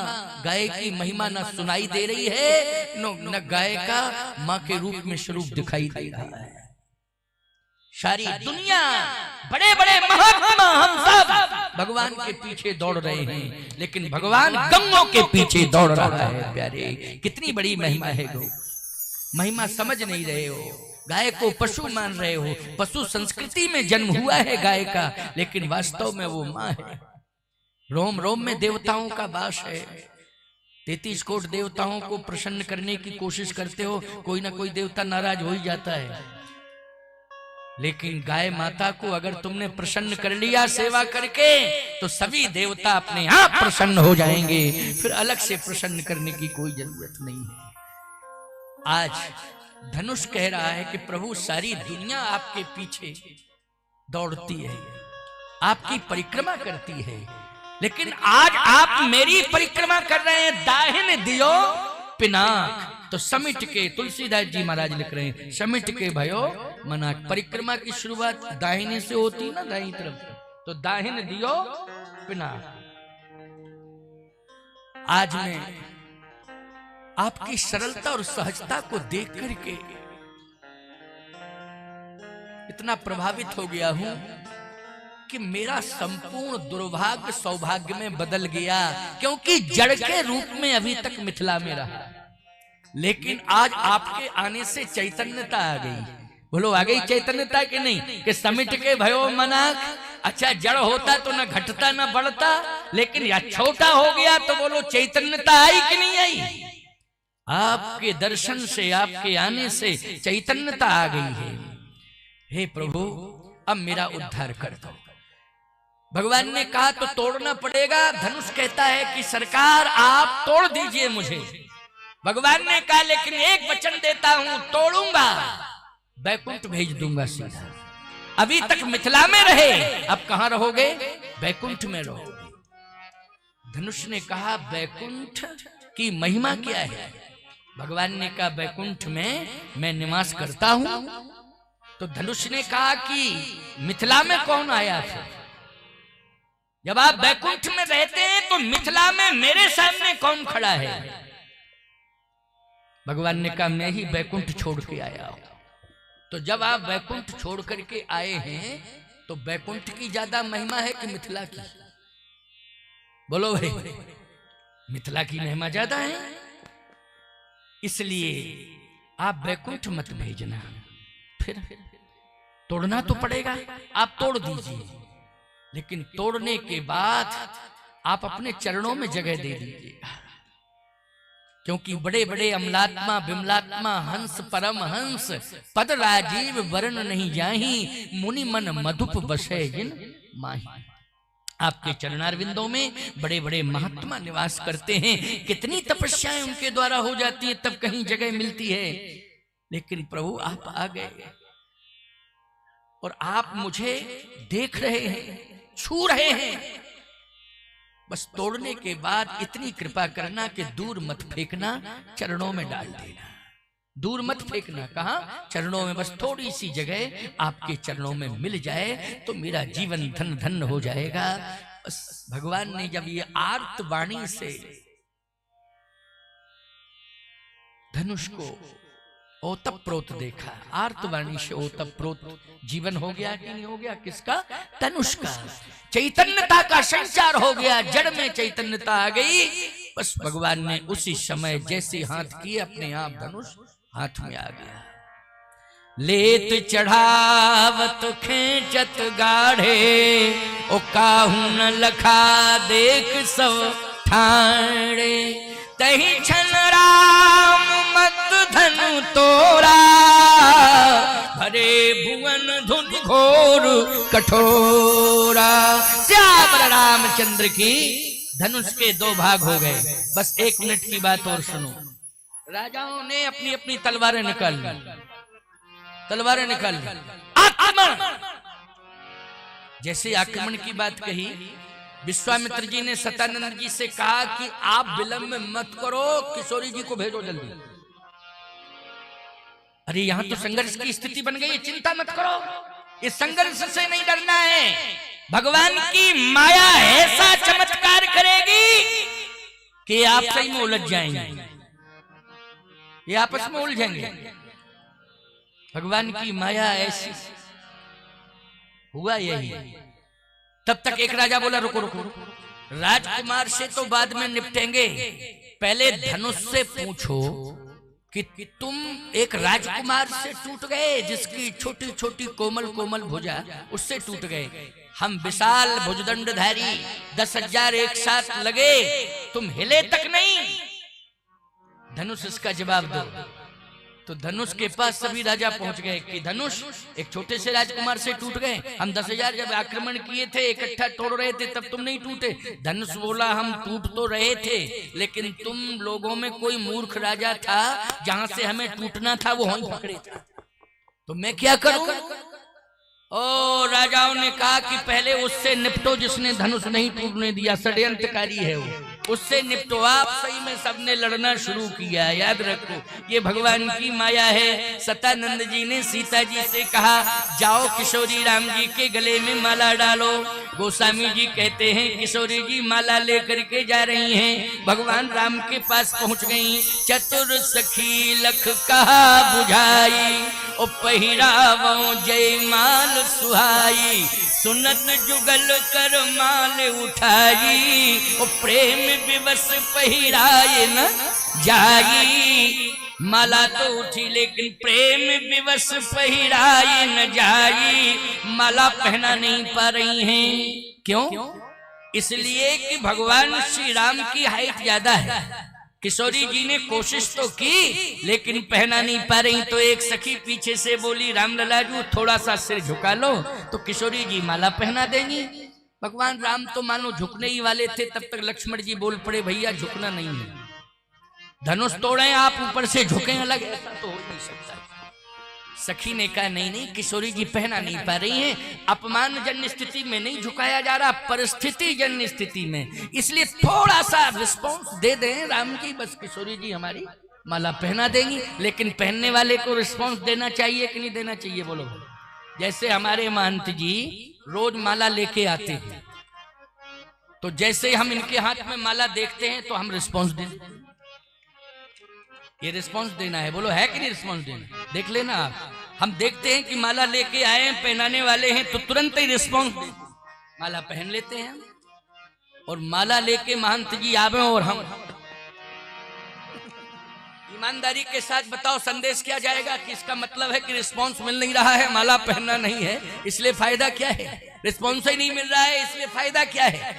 S1: गाय की महिमा न सुनाई दे रही है, न गाय का मां के रूप में स्वरूप दिखाई दे रहा है। सारी दुनिया बड़े बड़े महात्मा हम सब भगवान के पीछे दौड़ रहे हैं, लेकिन भगवान गंगों के पीछे दौड़ रहा है। प्यारे कितनी बड़ी महिमा है गो। महिमा समझ नहीं रहे हो, गाय को पशु मान रहे हो। पशु संस्कृति में जन्म हुआ है गाय का, लेकिन वास्तव में वो माँ है। रोम रोम में देवताओं का वास है। 33 कोट देवताओं को प्रसन्न करने की कोशिश करते हो, कोई ना कोई देवता नाराज हो ही जाता है। लेकिन गाय माता को अगर तुमने प्रसन्न कर लिया सेवा करके, तो सभी देवता अपने आप प्रसन्न हो जाएंगे। फिर अलग से प्रसन्न करने की कोई जरूरत नहीं है। आज धनुष कह रहा है कि प्रभु सारी दुनिया आपके पीछे दौड़ती है, आपकी परिक्रमा करती है, लेकिन आज आप मेरी परिक्रमा कर रहे हैं। दाहिने दियो पिनाक, तो समिट के, तुलसीदास जी महाराज लिख रहे हैं, समिट के भयो मनाक। परिक्रमा की शुरुआत दाहिने से होती ना, दाहिनी तरफ, तो दाहिने दियो पिनाक। आज मैं आपकी सरलता और सहजता को देख करके इतना प्रभावित हो गया हूं कि मेरा संपूर्ण दुर्भाग्य सौभाग्य में बदल गया, क्योंकि जड़ के रूप में अभी तक मिथिला में रहा, लेकिन आज आपके आने से चैतन्यता आ गई। बोलो आ गई चैतन्यता कि नहीं? कि समिट के भयो मनाक। अच्छा जड़ होता तो न घटता न बढ़ता, लेकिन या छोटा हो गया तो बोलो चैतन्यता आई कि नहीं आई? आपके दर्शन से, आपके आने से चैतन्यता आ गई है। हे प्रभु अब मेरा उद्धार कर दो। भगवान ने कहा तो तोड़ना पड़ेगा। धनुष कहता है कि सरकार आप तोड़ दीजिए मुझे। भगवान ने कहा लेकिन एक वचन देता हूं, तोड़ूंगा बैकुंठ भेज दूंगा सीधा। अभी तक मिथिला में रहे, अब कहां रहोगे? बैकुंठ में रहोगे। धनुष ने कहा बैकुंठ की महिमा क्या है? भगवान ने कहा बैकुंठ में मैं निवास करता हूं। तो धनुष ने कहा कि मिथिला में कौन आया था? जब आप बैकुंठ में रहते हैं तो मिथिला में मेरे सामने कौन खड़ा है? भगवान ने कहा मैं ही बैकुंठ छोड़ के आया हूं। तो जब आप बैकुंठ छोड़ करके आए हैं तो बैकुंठ की ज्यादा महिमा है कि मिथिला की? बोलो भाई, मिथिला की महिमा ज्यादा है। इसलिए आप बैकुंठ मत भेजना। फिर तोड़ना तो पड़ेगा, आप तोड़ दीजिए, लेकिन तोड़ने के बाद आप अपने चरणों में जगह दे दीजिएगा। क्योंकि बड़े बड़े अमलात्मा विमलात्मा हंस परम हंस पद राजीव वर्ण नहीं जाही, मुनि मन मधुप बसे जिन माही। आपके चरणारविंदों में बड़े बड़े महात्मा निवास करते हैं। कितनी तपस्याएं उनके द्वारा हो जाती हैं, तब कहीं जगह मिलती है। लेकिन प्रभु आप आ गए और आप मुझे देख रहे हैं, छू रहे हैं। बस तोड़ने के बाद इतनी कृपा करना कि दूर मत फेंकना, चरणों में डाल देना। दूर मत फेंकना, कहा? चरणों में। बस थोड़ी सी जगह आपके चरणों में मिल जाए तो मेरा जीवन धन धन हो जाएगा। बस भगवान ने जब ये आर्त वाणी से धनुष को ओतप्रोत देखा, आर्तवाणी से ओतप्रोत जीवन हो गया कि नहीं हो गया? किसका? धनुष का। चैतन्यता का संचार हो गया, जड़ में चैतन्यता आ गई। बस भगवान ने उसी समय जैसे हाथ किए, अपने आप धनुष हाथ में आ गया। लेत चढ़ावत खेचत गाढ़े, ओ काहू न लखा देख सब ठाणे, तही छन राम मत धनु तोरा, भरे भुवन धुन घोर कठोरा। श्याम रामचंद्र की धनुष के 2 भाग हो गए। बस 1 मिनट की बात और सुनो। राजाओं ने अपनी अपनी तलवारें निकाल ली, तलवारें निकाल ली, आक्रमण। जैसे आक्रमण की बात कही, विश्वामित्र जी ने सतानंद जी से कहा कि आप विलंब मत करो, किशोरी जी को भेजो जल्दी। अरे यहां तो संघर्ष की स्थिति बन गई, चिंता मत करो, इस संघर्ष से नहीं डरना है। भगवान की माया ऐसा चमत्कार करेगी कि आप सही में उलझ जाएंगे, ये आपस में उलझेंगे। भगवान की माया ऐसी। हुआ यही। तब तक एक राजा बोला रुको रुको, राजकुमार से तो बाद में निपटेंगे, पहले धनुष से पूछो कि तुम एक राजकुमार से टूट गए, जिसकी छोटी छोटी कोमल कोमल भुजा, उससे टूट गए। हम विशाल भुजदंडधारी 10,000 एक साथ लगे, तुम हिले तक नहीं। धनुष इसका जवाब दो। तो धनुष के पास सभी राजा पहुंच गए कि धनुष एक छोटे से राजकुमार से टूट गए, हम 10,000 जब आक्रमण किए थे, इकट्ठा तोड़ रहे थे, तब तुम नहीं टूटे। धनुष बोला हम टूट तो रहे थे, लेकिन तुम लोगों में कोई मूर्ख राजा था, जहां से हमें टूटना था वो वहीं पकड़े था, तो मैं क्या करूं? ओ राजाओं ने कहा कि पहले उससे निपटो जिसने धनुष नहीं टूटने दिया, षड्यंत्रकारी है वो, उससे निपटो। आप सही में सबने लड़ना शुरू किया। याद रखो ये भगवान की माया है। सतानंद जी ने सीता जी से कहा जाओ किशोरी राम जी के गले में माला डालो। गोस्वामी जी कहते हैं किशोरी जी माला लेकर के जा रही हैं, भगवान राम के पास पहुंच गई। चतुर सखी लख कहा बुझाई, ओ पहिरावो जय माल सुहाई, सुनत जुगल कर माल उठाई, ओ प्रेम विवश पहिराए न जाई। माला तो उठी लेकिन प्रेम विवश पहिराए न जाई। माला पहना नहीं पा रही हैं, क्यों? इसलिए कि भगवान श्री राम की हाइट ज्यादा है। किशोरी जी ने कोशिश तो की लेकिन पहना नहीं पा रही, तो एक सखी पीछे से बोली राम लला जी थोड़ा सा सिर झुका लो, तो किशोरी जी माला पहना देंगी। भगवान राम तो मानो झुकने ही वाले थे, तब तक लक्ष्मण जी बोल पड़े भैया झुकना नहीं है, धनुष तोड़े आप ऊपर से झुके अलग, ऐसा तो हो नहीं सकता। सखी ने कहा नहीं नहीं किशोरी जी पहना नहीं पा रही हैं, अपमान जन्य स्थिति में नहीं झुकाया जा रहा, परिस्थिति जन्य स्थिति में, इसलिए थोड़ा सा रिस्पॉन्स दे दें राम की, बस किशोरी जी हमारी माला पहना देंगी। लेकिन पहनने वाले को रिस्पॉन्स देना चाहिए कि नहीं देना चाहिए बोलो। जैसे हमारे महंत जी रोज माला लेके आते हैं, तो जैसे हम इनके हाथ में माला देखते हैं तो हम रिस्पॉन्स दें, ये रिस्पॉन्स देना है, बोलो है कि नहीं रिस्पॉन्स देना। देख लेना आप, हम देखते हैं कि माला लेके आए हैं, पहनाने वाले हैं, तो तुरंत ही रिस्पॉन्स दें, माला पहन लेते हैं। और माला लेके महंत जी आवे और हम ईमानदारी के साथ बताओ संदेश क्या जाएगा कि इसका मतलब है कि रिस्पॉन्स मिल नहीं रहा है, माला पहनना नहीं है, इसलिए फायदा क्या है, रिस्पॉन्स ही नहीं मिल रहा है इसलिए फायदा क्या है।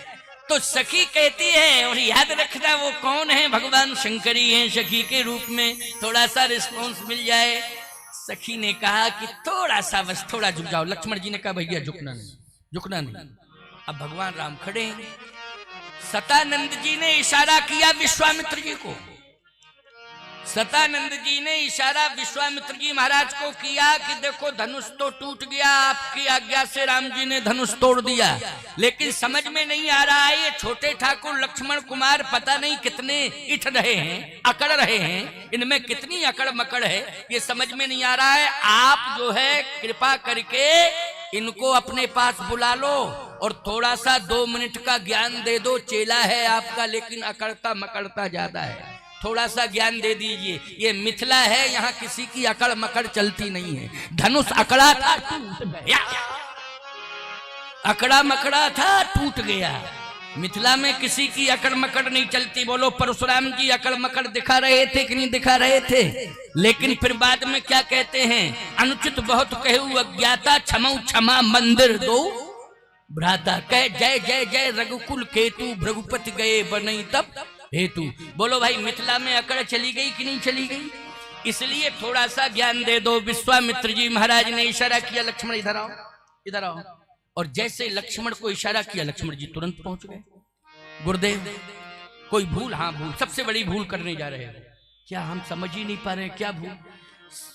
S1: तो सखी कहती है, और याद रखना वो कौन है, भगवान शंकर ही हैं सखी के रूप में, थोड़ा सा रिस्पॉन्स मिल जाए। सखी ने कहा कि थोड़ा सा बस थोड़ा झुक जाओ। लक्ष्मण जी ने कहा भैया झुकना नहीं, झुकना नहीं। अब भगवान राम खड़े हैं, सतानंद जी ने इशारा किया विश्वामित्र जी को, सतानंद जी ने इशारा विश्वामित्र जी महाराज को किया कि देखो धनुष तो टूट गया, आपकी आज्ञा से राम जी ने धनुष तोड़ दिया, लेकिन समझ में नहीं आ रहा है ये छोटे ठाकुर लक्ष्मण कुमार पता नहीं कितने इठ रहे हैं, अकड़ रहे हैं, इनमें कितनी अकड़ मकड़ है ये समझ में नहीं आ रहा है। आप जो है कृपा करके इनको अपने पास बुला लो और थोड़ा सा 2 मिनट का ज्ञान दे दो, चेला है आपका लेकिन अकड़ता मकड़ता ज्यादा है, थोड़ा सा ज्ञान दे दीजिए। ये मिथिला है, यहाँ किसी की अकड़ मकड़ चलती नहीं है। धनुष अकड़ा था टूट गया, अकड़ा मकड़ा था टूट गया। मिथिला में किसी की अकड़ मकड़ नहीं चलती। बोलो परशुराम जी अकड़ मकड़ दिखा रहे थे कि नहीं दिखा रहे थे, लेकिन फिर बाद में क्या कहते हैं, अनुचित बहुत कहू अज्ञाता, क्षमऊ क्षमा मंदिर दो भ्राता, कह जय जय जय रघुकुल केतु, भृगुपति गए बनई तब हेतु। बोलो भाई मिथिला में अकड़ चली गई कि नहीं चली गई, इसलिए थोड़ा सा ज्ञान दे दो। विश्वामित्र जी महाराज ने इशारा किया लक्ष्मण इधर आओ, इधर आओ, और जैसे लक्ष्मण को इशारा किया लक्ष्मण जी तुरंत पहुंच गए। गुरुदेव कोई भूल, हाँ भूल, सबसे बड़ी भूल करने जा रहे हैं, क्या हम समझ ही नहीं पा रहे क्या भूल।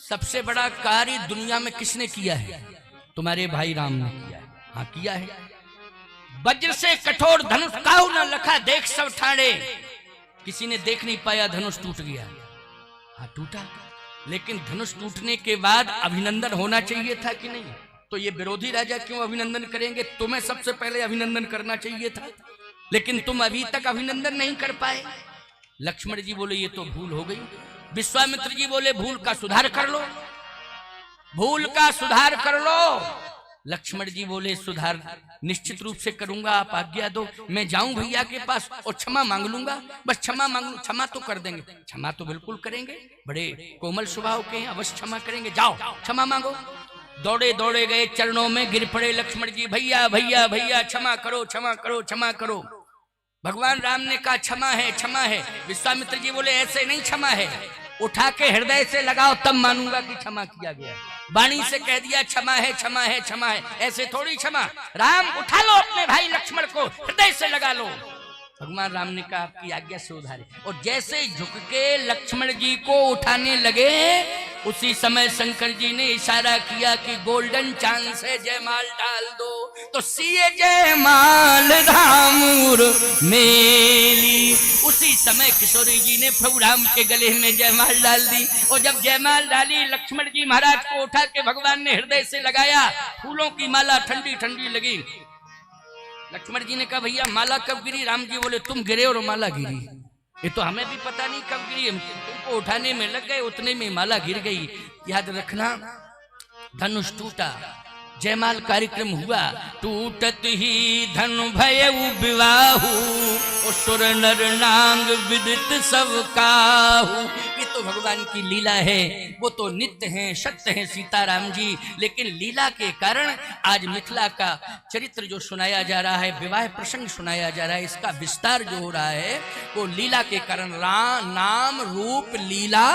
S1: सबसे बड़ा कार्य दुनिया में किसने किया है, तुम्हारे भाई राम ने किया है। हाँ किया है, वज्र से कठोर धनुष काहू न लखा देख सब ठाणे, किसी ने देख नहीं पाया धनुष टूट गया। हाँ टूटा, लेकिन धनुष टूटने के बाद अभिनंदन होना चाहिए था कि नहीं। तो ये विरोधी राजा क्यों अभिनंदन करेंगे, तुम्हें सबसे पहले अभिनंदन करना चाहिए था, लेकिन तुम अभी तक अभिनंदन नहीं कर पाए। लक्ष्मण जी बोले ये तो भूल हो गई। विश्वामित्र जी बोले भूल का सुधार कर लो, भूल का सुधार कर लो। लक्ष्मण जी बोले सुधार निश्चित रूप से करूंगा, आप आज्ञा दो, मैं जाऊं भैया के पास और क्षमा मांग लूंगा, बस क्षमा मांग लूं। क्षमा तो कर देंगे, क्षमा तो बिल्कुल करेंगे, बड़े कोमल स्वभाव के हैं, अवश्य क्षमा करेंगे, जाओ क्षमा मांगो। दौड़े दौड़े गए, चरणों में गिर पड़े लक्ष्मण जी, भैया भैया भैया क्षमा करो क्षमा करो क्षमा करो। भगवान राम ने कहा क्षमा है क्षमा है। विश्वामित्र जी बोले ऐसे नहीं क्षमा है, उठा के हृदय से लगाओ तब मानूंगा कि क्षमा किया गया। वाणी से कह दिया क्षमा है क्षमा है क्षमा है, ऐसे थोड़ी क्षमा। राम उठा लो अपने भाई लक्ष्मण को, हृदय से लगा लो। भगवान राम ने कहा आपकी आज्ञा से उधारे, और जैसे झुक के लक्ष्मण जी को उठाने लगे उसी समय शंकर जी ने इशारा किया कि गोल्डन चांस है, जयमाल डाल दो। तो सीए जयमाल धामूर मेली, उसी समय किशोरी जी ने प्रभु राम के गले में जयमाल डाल दी। और जब जयमाल डाली लक्ष्मण जी महाराज को उठा के भगवान ने हृदय से लगाया, फूलों की माला ठंडी ठंडी लगी। लक्ष्मण जी ने कहा भैया माला कब गिरी, राम जी बोले तुम गिरे और माला गिरी, ये तो हमें भी पता नहीं कब गिरी, तुमको उठाने में लग गए उतने में माला गिर गई। याद रखना धनुष टूटा, जयमाल कार्यक्रम हुआ, टूटत ही धनु भयउ विवाहु, सुर नर नांग विदित सब काहू। ये तो भगवान की लीला है, वो तो नित्य हैं सत्य हैं सीताराम जी, लेकिन लीला के कारण आज मिथिला का चरित्र जो सुनाया जा रहा है, विवाह प्रसंग सुनाया जा रहा है, इसका विस्तार जो हो रहा है वो लीला के कारण। नाम रूप लीला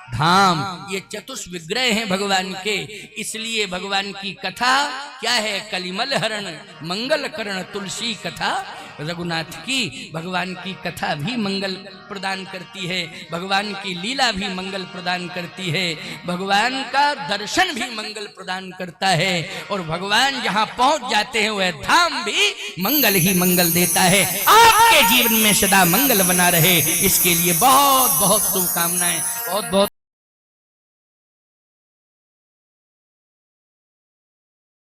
S1: धाम, ये चतुष विग्रह हैं भगवान के। इसलिए भगवान की कथा क्या है? कलिमल हरण मंगल करण तुलसी कथा रघुनाथ की। भगवान की कथा भी मंगल प्रदान करती है, भगवान की लीला भी मंगल प्रदान करती है, भगवान का दर्शन भी मंगल प्रदान करता है, और भगवान जहां पहुंच जाते हैं वह धाम भी मंगल ही मंगल देता है। आपके जीवन में सदा मंगल बना रहे, इसके लिए बहुत बहुत शुभकामनाएं, बहुत बहुत